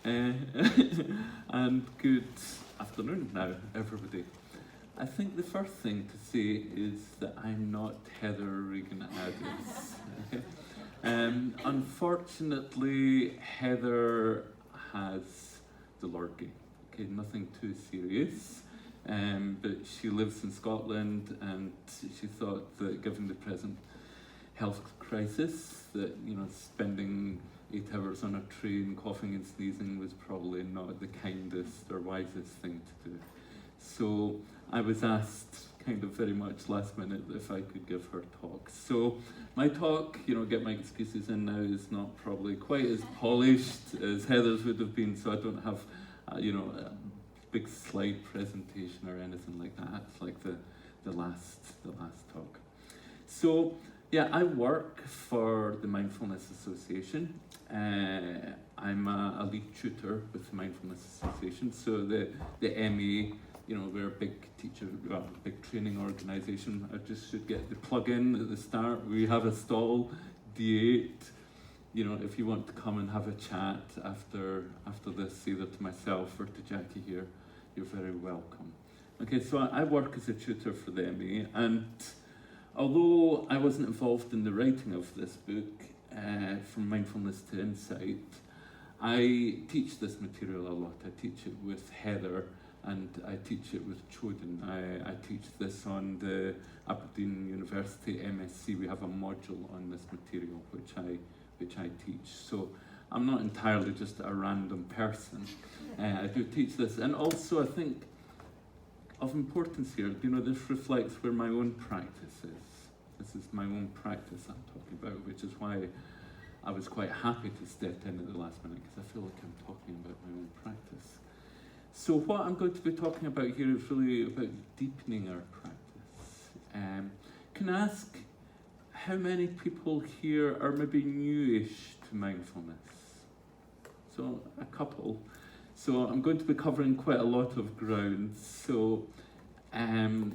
And good afternoon now, everybody. I think the first thing to say is that I'm not Heather Regan Addis. Okay? Unfortunately, Heather has the lurgy. Okay, nothing too serious. But she lives in Scotland, and she thought that given the present health crisis, that spending 8 hours on a train coughing and sneezing was probably not the kindest or wisest thing to do. So I was asked kind of very much last minute if I could give her talk. So my talk, get my excuses in now, is not probably quite as polished as Heather's would have been, so I don't have a big slide presentation or anything like that. It's like the last talk. So yeah, I work for the Mindfulness Association. I'm a lead tutor with the Mindfulness Association. So the MA, we're a big big training organisation. I just should get the plug in at the start. We have a stall, D8. If you want to come and have a chat after this, either to myself or to Jackie here, you're very welcome. Okay, so I work as a tutor for the MA, and although I wasn't involved in the writing of this book, From Mindfulness to Insight, I teach this material a lot. I teach it with Heather, and I teach it with Choden. I teach this on the Aberdeen University MSc. We have a module on this material which I teach. So I'm not entirely just a random person. I do teach this, and also I think of importance here, this reflects where my own practice is. This is my own practice I'm talking about, which is why I was quite happy to step in at the last minute, because I feel like I'm talking about my own practice. So what I'm going to be talking about here is really about deepening our practice. Can I ask how many people here are maybe newish to mindfulness? So a couple. So I'm going to be covering quite a lot of ground. So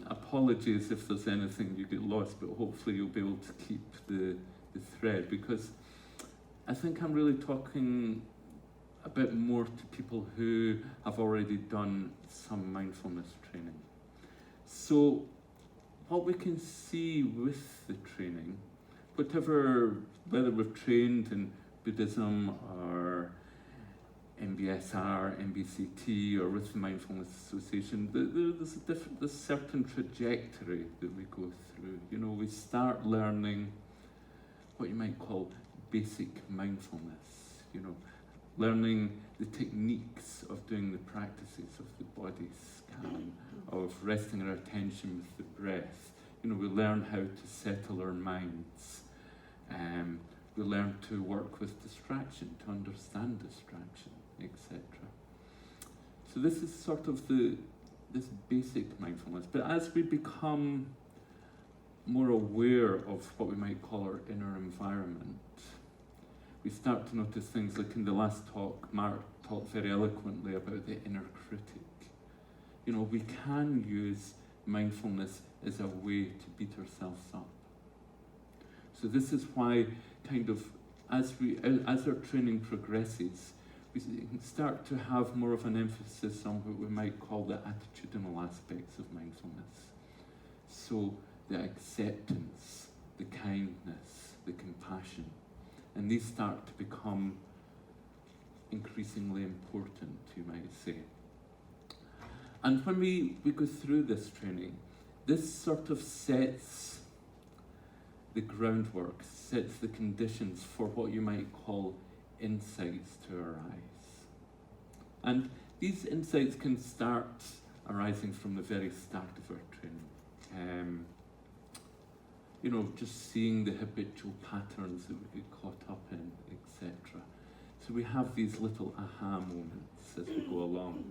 apologies if there's anything you get lost, but hopefully you'll be able to keep the thread, because I think I'm really talking a bit more to people who have already done some mindfulness training. So what we can see with the training, whether we've trained in Buddhism or MBSR, MBCT, or with the Mindfulness Association, there's a certain trajectory that we go through. We start learning what you might call basic mindfulness, learning the techniques of doing the practices of the body scan, of resting our attention with the breath. We learn how to settle our minds. We learn to work with distraction, to understand distraction, etc. So this is sort of this basic mindfulness. But as we become more aware of what we might call our inner environment, we start to notice things like in the last talk, Mark talked very eloquently about the inner critic. We can use mindfulness as a way to beat ourselves up. So this is why as our training progresses, we start to have more of an emphasis on what we might call the attitudinal aspects of mindfulness. So the acceptance, the kindness, the compassion. And these start to become increasingly important, you might say. And when we go through this training, this sort of sets the groundwork, sets the conditions for what you might call insights to arise. And these insights can start arising from the very start of our training. Just seeing the habitual patterns that we get caught up in, etc. So we have these little aha moments as we go along.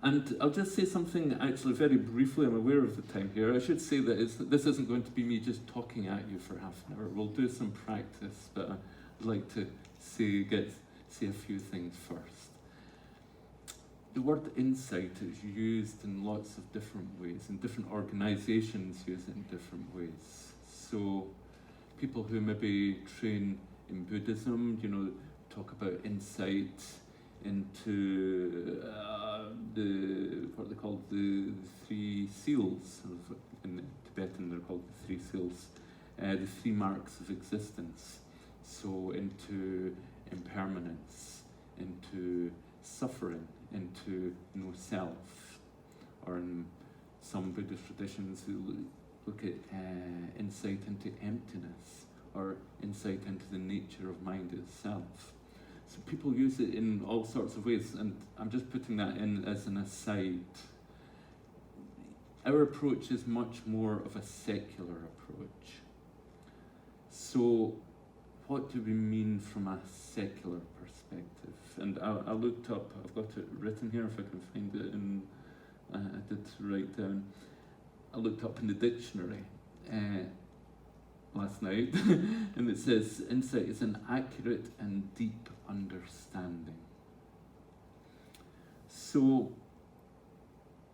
And I'll just say something actually very briefly. I'm aware of the time here. I should say that this isn't going to be me just talking at you for half an hour. We'll do some practice, but I'd like to say a few things first. The word insight is used in lots of different ways, and different organizations use it in different ways. So people who maybe train in Buddhism, talk about insight into what they call the three seals. In Tibetan, they're called the three seals, the three marks of existence. So into impermanence, into suffering, into no self, or in some Buddhist traditions who look at insight into emptiness, or insight into the nature of mind itself. So people use it in all sorts of ways, and I'm just putting that in as an aside. Our approach is much more of a secular approach. So what do we mean from a secular perspective? And I looked up, I've got it written here if I can find it, and I did write down, I looked up in the dictionary last night, and it says, insight is an accurate and deep understanding. So,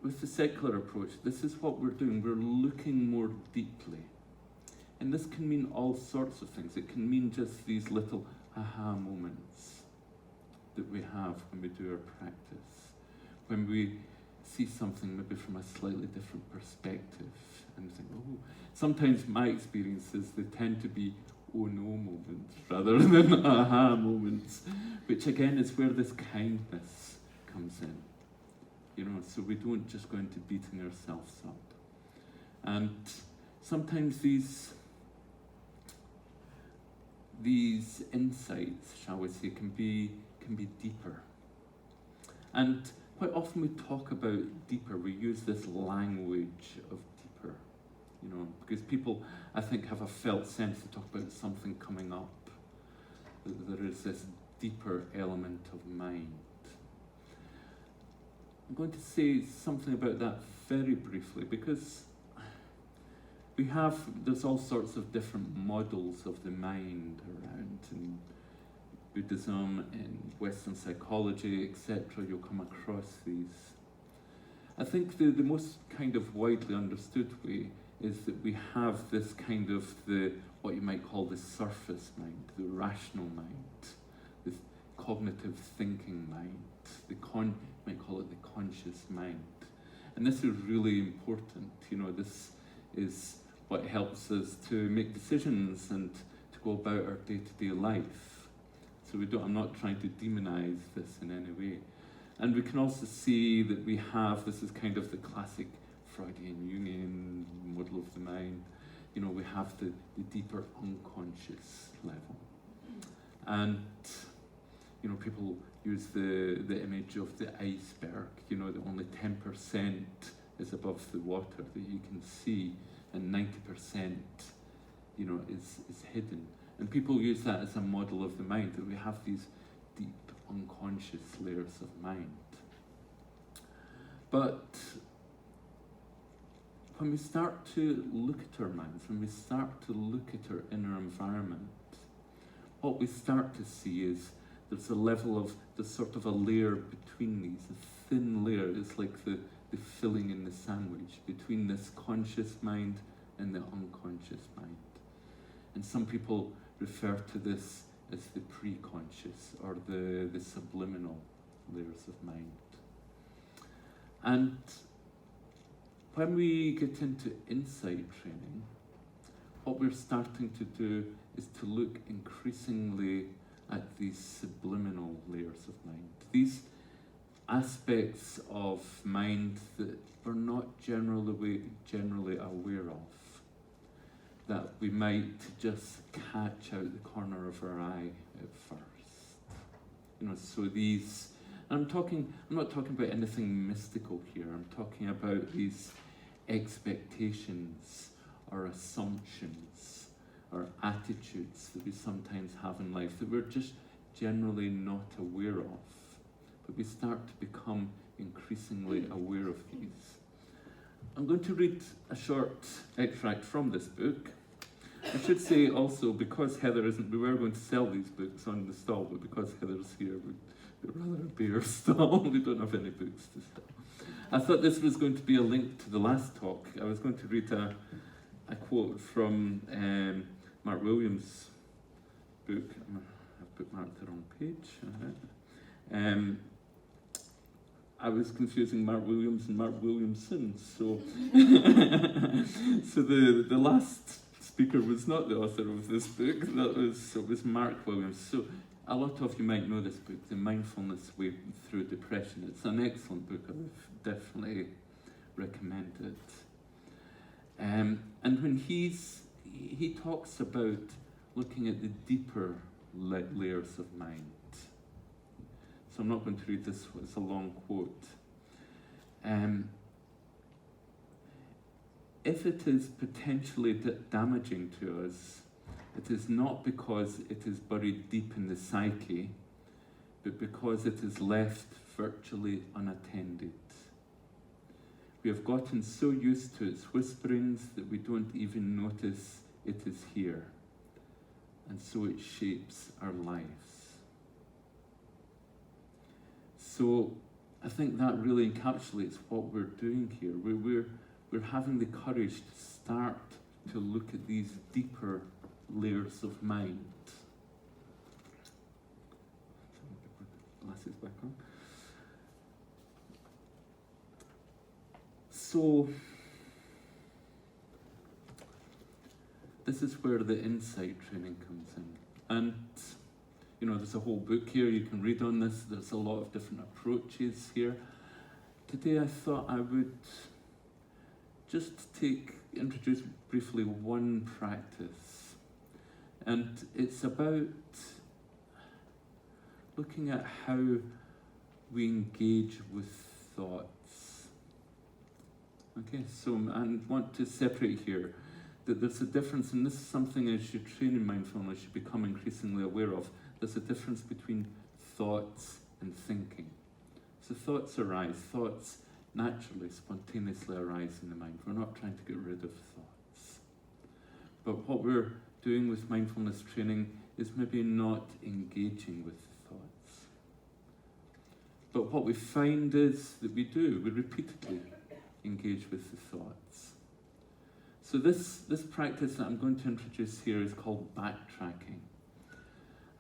with the secular approach, this is what we're doing. We're looking more deeply. And this can mean all sorts of things. It can mean just these little aha moments that we have when we do our practice. When we see something maybe from a slightly different perspective and think, oh, sometimes my experiences, they tend to be oh no moments rather than aha moments, which again is where this kindness comes in. So we don't just go into beating ourselves up. And sometimes these insights, shall we say, can be deeper. And quite often we talk about deeper, we use this language of deeper, because people, I think, have a felt sense to talk about something coming up. There is this deeper element of mind. I'm going to say something about that very briefly, because there's all sorts of different models of the mind around in Buddhism, in Western psychology, etc. You'll come across these. I think the most kind of widely understood way is that we have this kind of what you might call the surface mind, the rational mind, this cognitive thinking mind, you might call it the conscious mind. And this is really important. This is what helps us to make decisions and to go about our day-to-day life. So I'm not trying to demonize this in any way. And we can also see that this is kind of the classic Freudian Jungian model of the mind. We have the deeper unconscious level. And, people use the image of the iceberg, that only 10% is above the water that you can see, and 90%, is hidden. And people use that as a model of the mind, that we have these deep unconscious layers of mind. But when we start to look at our minds, when we start to look at our inner environment, what we start to see is there's sort of a layer between these, a thin layer. It's like the filling in the sandwich between this conscious mind and the unconscious mind. And some people refer to this as the pre-conscious, or the subliminal layers of mind. And when we get into insight training, what we're starting to do is to look increasingly at these subliminal layers of mind. These aspects of mind that we're not generally aware of, that we might just catch out the corner of our eye at first. So these, I'm not talking about anything mystical here. I'm talking about these expectations or assumptions or attitudes that we sometimes have in life that we're just generally not aware of. But we start to become increasingly aware of these. I'm going to read a short extract from this book. I should say also, because Heather isn't, we were going to sell these books on the stall, but because Heather's here, we'd rather a bare stall. We don't have any books to sell. I thought this was going to be a link to the last talk. I was going to read a quote from Mark Williams' book. I have bookmarked the wrong page. I was confusing Mark Williams and Mark Williamson, so so the last speaker was not the author of this book. It was Mark Williams. So a lot of you might know this book, The Mindfulness Way Through Depression. It's an excellent book. I would definitely recommend it. And when he talks about looking at the deeper layers of mind. So I'm not going to read this, it's a long quote. If it is potentially damaging to us, it is not because it is buried deep in the psyche, but because it is left virtually unattended. We have gotten so used to its whisperings that we don't even notice it is here, and so it shapes our lives. So I think that really encapsulates what we're doing here. We're having the courage to start to look at these deeper layers of mind. Glasses back on. So this is where the insight training comes in. And there's a whole book here you can read on this. There's a lot of different approaches here. Today I thought I would just introduce briefly one practice. And it's about looking at how we engage with thoughts. Okay, so I want to separate here that there's a difference, and this is something as you train in mindfulness you become increasingly aware of. There's a difference between thoughts and thinking. So thoughts arise, thoughts naturally, spontaneously arise in the mind. We're not trying to get rid of thoughts. But what we're doing with mindfulness training is maybe not engaging with the thoughts. But what we find is that we repeatedly engage with the thoughts. So this practice that I'm going to introduce here is called backtracking.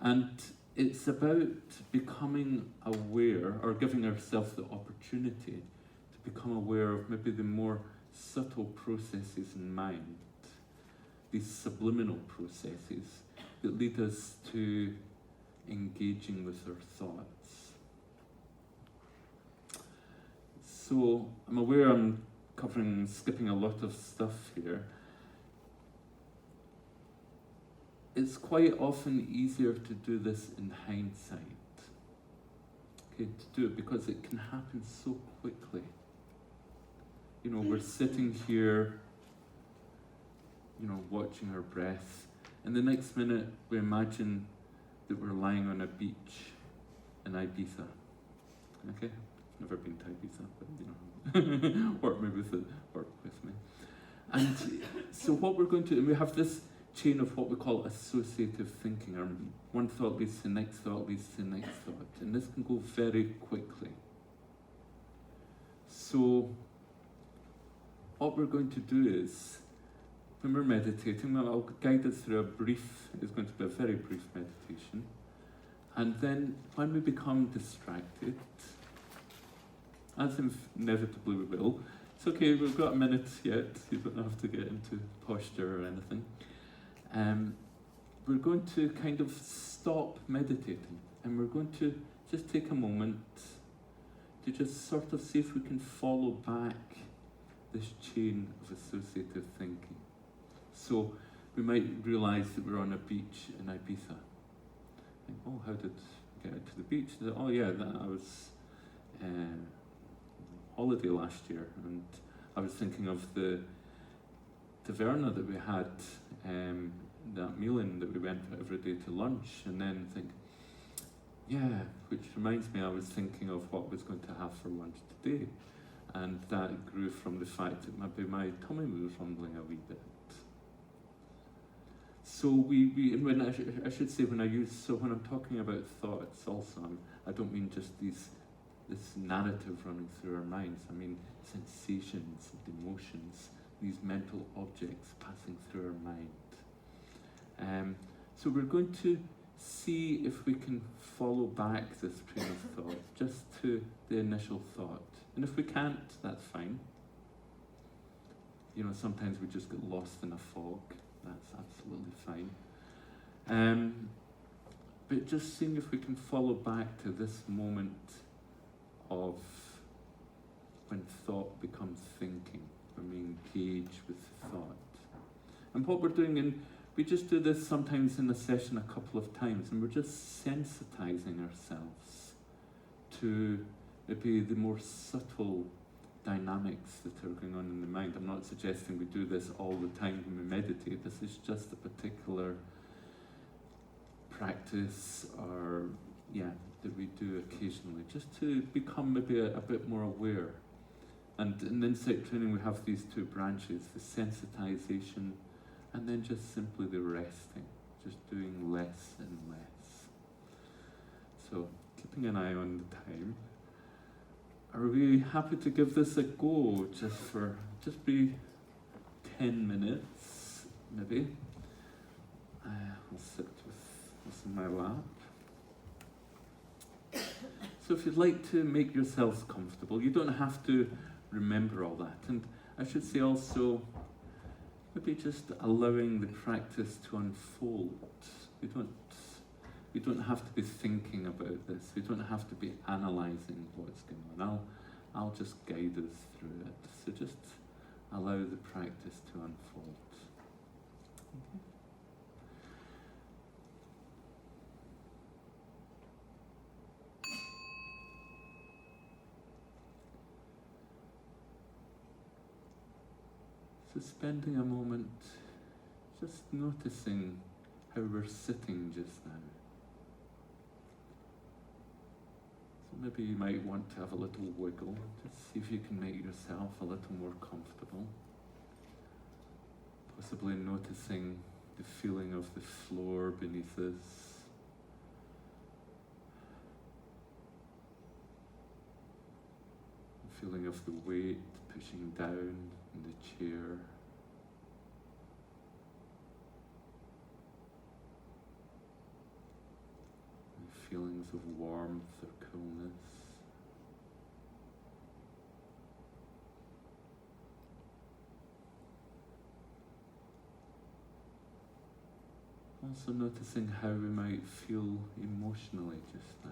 And it's about becoming aware, or giving ourselves the opportunity to become aware of maybe the more subtle processes in mind, these subliminal processes that lead us to engaging with our thoughts. So I'm aware I'm skipping a lot of stuff here. It's quite often easier to do this in hindsight. Okay, to do it because it can happen so quickly. We're sitting here, watching our breath, and the next minute we imagine that we're lying on a beach in Ibiza. Okay? Never been to Ibiza, but work with me. And so what we're going to do, and we have this chain of what we call associative thinking, or one thought leads to the next thought leads to the next thought, and this can go very quickly. So what we're going to do is, when we're meditating, I'll guide us through it's going to be a very brief meditation, and then when we become distracted, as inevitably we will, it's okay, we've got a minute yet, you don't have to get into posture or anything. We're going to kind of stop meditating, and we're going to just take a moment to just sort of see if we can follow back this chain of associative thinking. So we might realize that we're on a beach in Ibiza. How did I get to the beach? Oh yeah, I was holiday last year, and I was thinking of the taverna that we had, that meal in that we went every day to lunch, and then think, which reminds me I was thinking of what I was going to have for lunch today, and that grew from the fact that maybe my tummy was rumbling a wee bit. So when I'm talking about thoughts also, I don't mean just this narrative running through our minds. I mean sensations and emotions, these mental objects passing through our mind. So we're going to see if we can follow back this train of thought just to the initial thought. And if we can't, that's fine. Sometimes we just get lost in a fog. That's absolutely fine. But just seeing if we can follow back to this moment of when thought becomes thinking, when we engage with thought. And what we're doing, and we just do this sometimes in a session a couple of times, and we're just sensitizing ourselves to maybe the more subtle dynamics that are going on in the mind. I'm not suggesting we do this all the time when we meditate. This is just a particular practice that we do occasionally, just to become maybe a bit more aware. And in insight training we have these two branches, the sensitization and then just simply the resting, just doing less and less. So keeping an eye on the time. Are we happy to give this a go just be 10 minutes maybe? I'll sit with this in my lap. So if you'd like to make yourselves comfortable, you don't have to remember all that. And I should say also, maybe just allowing the practice to unfold. We don't have to be thinking about this. We don't have to be analysing what's going on. I'll just guide us through it. So just allow the practice to unfold. Okay. So spending a moment just noticing how we're sitting just now. So maybe you might want to have a little wiggle, just see if you can make yourself a little more comfortable. Possibly noticing the feeling of the floor beneath us. The feeling of the weight pushing down in the chair. And feelings of warmth or coolness. Also noticing how we might feel emotionally just now.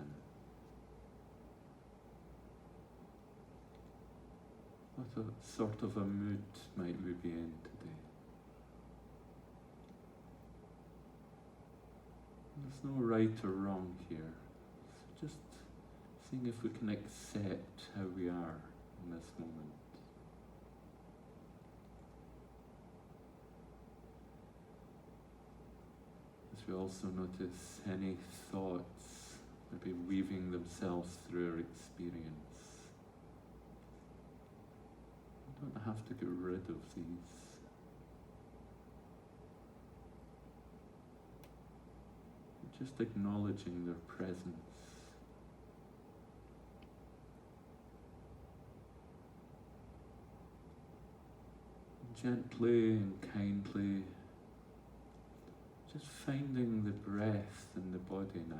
What sort of a mood might we be in today? There's no right or wrong here. So just seeing if we can accept how we are in this moment. As we also notice any thoughts maybe weaving themselves through our experience. Don't have to get rid of these. Just acknowledging their presence. Gently and kindly, just finding the breath in the body now.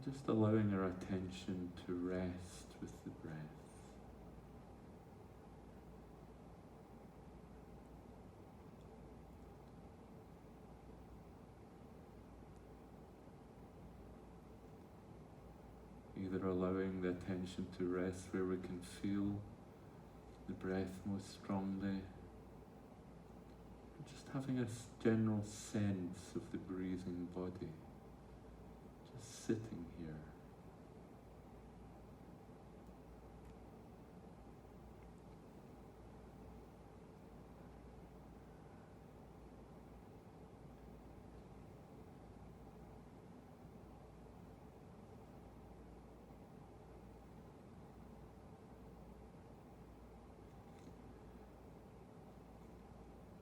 Just allowing our attention to rest with the breath. Either allowing the attention to rest where we can feel the breath most strongly, or just having a general sense of the breathing body. Sitting here.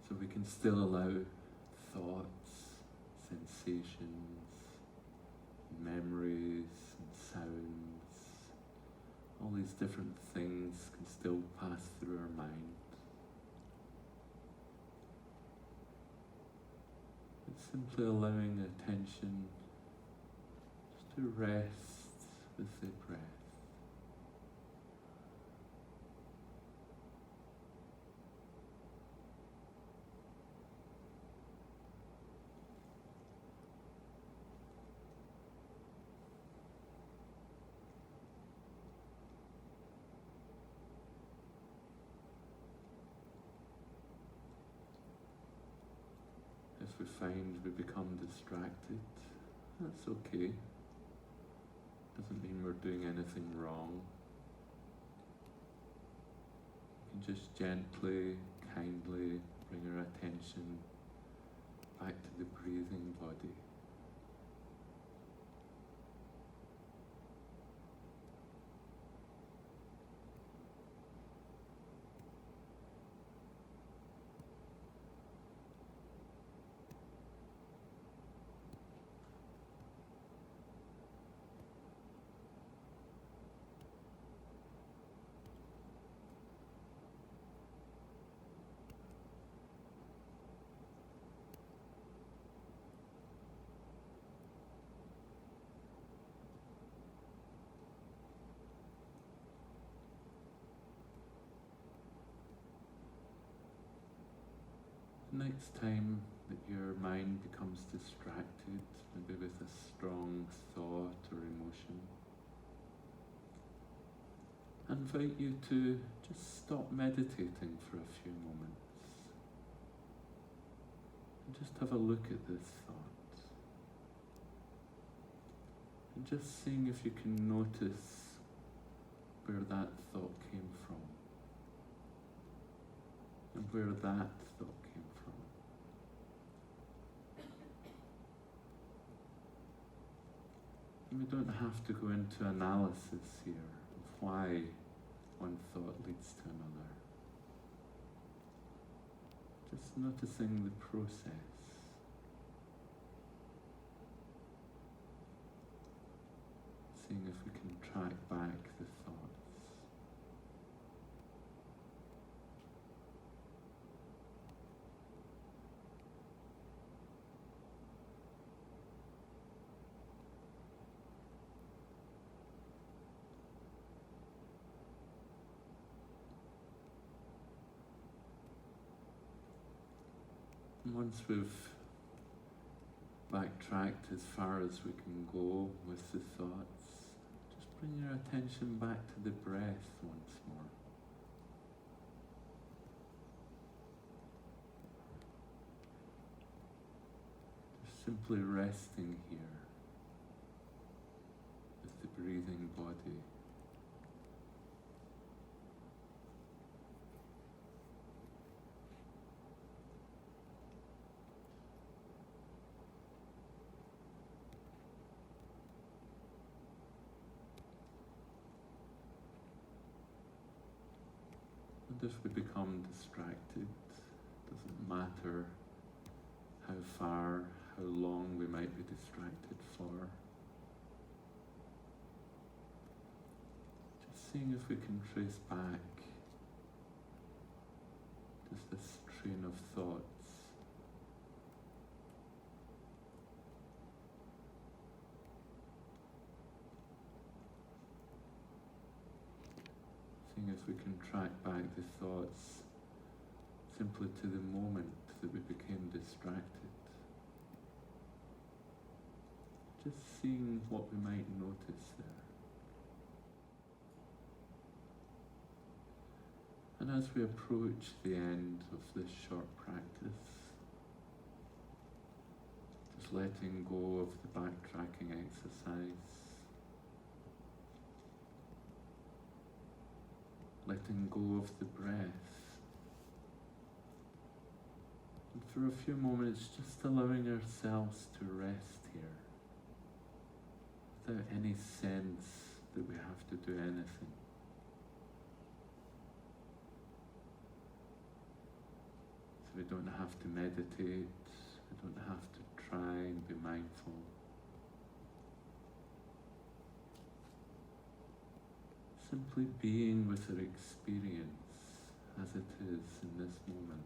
So we can still allow thoughts, sensations, memories and sounds all these different things can still pass through our mind. It's simply allowing attention just to rest with the breath. If we find we become distracted, that's okay. Doesn't mean we're doing anything wrong. We can just gently, kindly bring our attention back to the breathing body. Next time that your mind becomes distracted, maybe with a strong thought or emotion, I invite you to just stop meditating for a few moments and just have a look at this thought. And just seeing if you can notice where that thought came from and where that thought came from. And we don't have to go into analysis here of why one thought leads to another. Just noticing the process. Seeing if we can track back the thoughts. And once we've backtracked as far as we can go with the thoughts, just bring your attention back to the breath once more. Just simply resting here with the breathing body. And if we become distracted, it doesn't matter how far, how long we might be distracted for. Just seeing if we can trace back just this train of thoughts. Seeing if we can track back the thoughts simply to the moment that we became distracted. Just seeing what we might notice there. And as we approach the end of this short practice, just letting go of the backtracking exercise, letting go of the breath. And for a few moments, just allowing ourselves to rest here, without any sense that we have to do anything. So we don't have to meditate, we don't have to try and be mindful. Simply being with our experience as it is in this moment.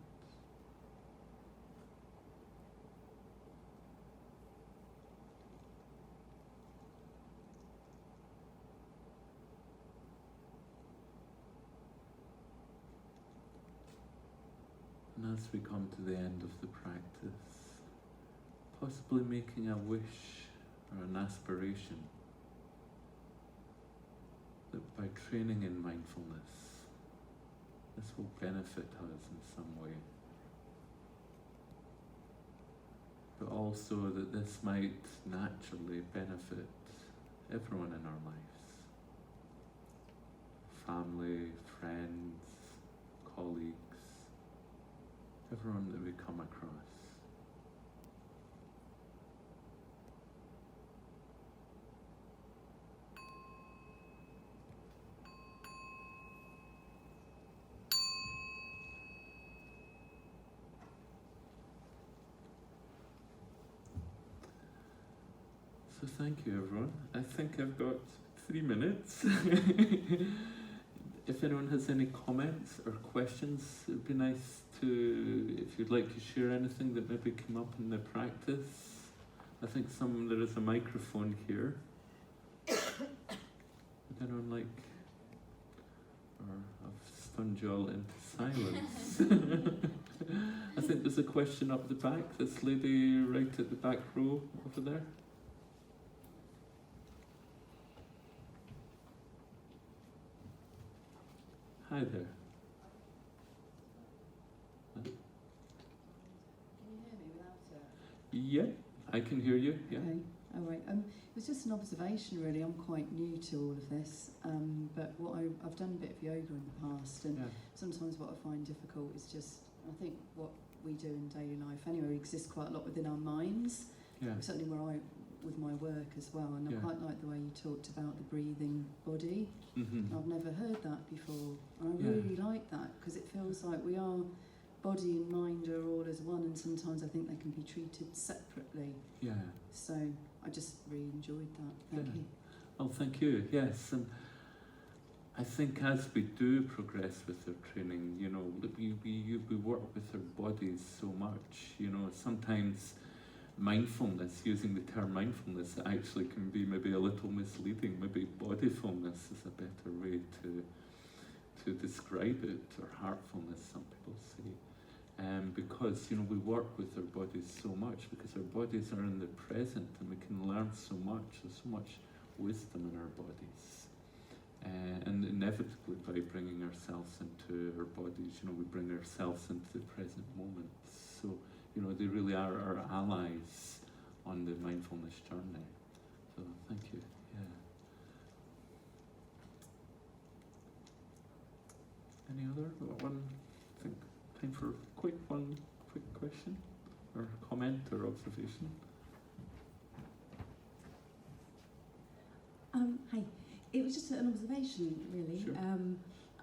And as we come to the end of the practice, possibly making a wish or an aspiration that by training in mindfulness, this will benefit us in some way. But also that this might naturally benefit everyone in our lives. Family, friends, colleagues, everyone that we come across. So thank you, everyone. I think I've got 3 minutes. If anyone has any comments or questions, it would be nice to, if you'd like to share anything that maybe came up in the practice. I think there is a microphone here. Would anyone like, or I've stunned you all into silence. I think there's a question up the back, this lady right at the back row over there. Hi there. Can you hear me without it? Yeah, I can hear you. Yeah. Okay, all right. It was just an observation, really. I'm quite new to all of this, but I've done a bit of yoga in the past, and sometimes what I find difficult is just, I think what we do in daily life anyway exists quite a lot within our minds. Yeah. Certainly with my work as well, and I quite like the way you talked about the breathing body. Mm-hmm. I've never heard that before, and I really like that because it feels like we are, body and mind are all as one, and sometimes I think they can be treated separately. Yeah. So I just really enjoyed that. Thank you. Well, thank you. Yes, and I think as we do progress with our training, you know, we work with our bodies so much. You know, sometimes mindfulness, using the term mindfulness, actually can be maybe a little misleading. Maybe bodyfulness is a better way to describe it, or heartfulness, some people say. Because, you know, we work with our bodies so much, because our bodies are in the present, and we can learn so much. There's so much wisdom in our bodies. And inevitably, by bringing ourselves into our bodies, you know, we bring ourselves into the present moment. So, you know, they really are our allies on the mindfulness journey. So, thank you. Yeah. Any other? One, I think, time for one quick question, or comment, or observation. Hi. It was just an observation, really. Sure. And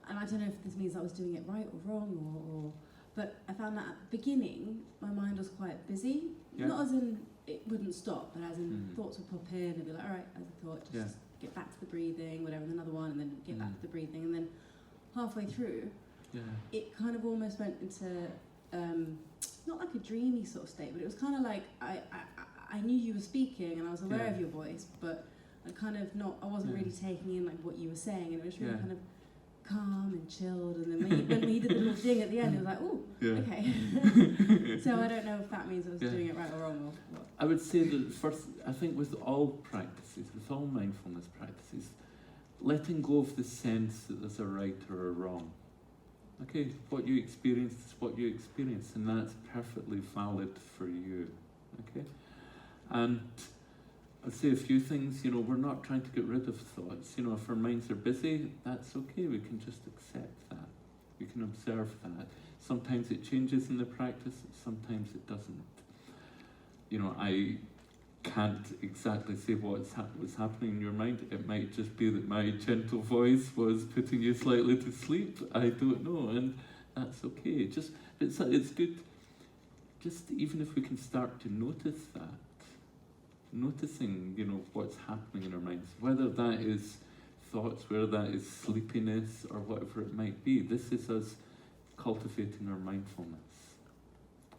I don't know if this means I was doing it right or wrong, but I found that at the beginning, my mind was quite busy. Yeah. Not as in it wouldn't stop, but as in thoughts would pop in and be like, all right, as a thought, just get back to the breathing, whatever, and another one, and then get back to the breathing. And then halfway through, it kind of almost went into, not like a dreamy sort of state, but it was kind of like I knew you were speaking and I was aware of your voice, but I wasn't really taking in like what you were saying, and it was really kind of calm and chilled. And then when we did the little thing at the end, it was like, oh, okay. So I don't know if that means I was doing it right or wrong or what. I would say that first, I think with all practices, with all mindfulness practices, letting go of the sense that there's a right or a wrong. Okay, what you experience is what you experience, and that's perfectly valid for you. Okay, and I'll say a few things. You know, we're not trying to get rid of thoughts. You know, if our minds are busy, that's okay. We can just accept that. We can observe that. Sometimes it changes in the practice, sometimes it doesn't. You know, I can't exactly say what's happening in your mind. It might just be that my gentle voice was putting you slightly to sleep. I don't know, and that's okay. Just it's good. Just even if we can start to notice that, noticing, you know, what's happening in our minds, whether that is thoughts, whether that is sleepiness or whatever it might be. This is us cultivating our mindfulness.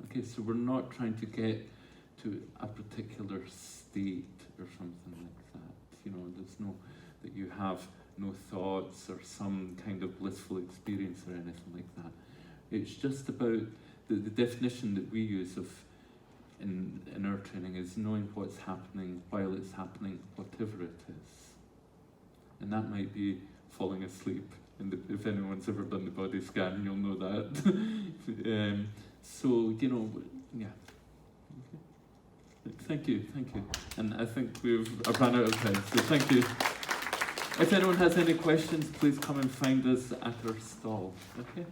Okay, so we're not trying to get to a particular state or something like that. You know, there's no, that you have no thoughts or some kind of blissful experience or anything like that. It's just about the definition that we use of in our training is knowing what's happening while it's happening, whatever it is. And that might be falling asleep. And if anyone's ever done the body scan, you'll know that. So, you know, yeah. Okay. Thank you. And I think I've run out of time, so thank you. If anyone has any questions, please come and find us at our stall. Okay.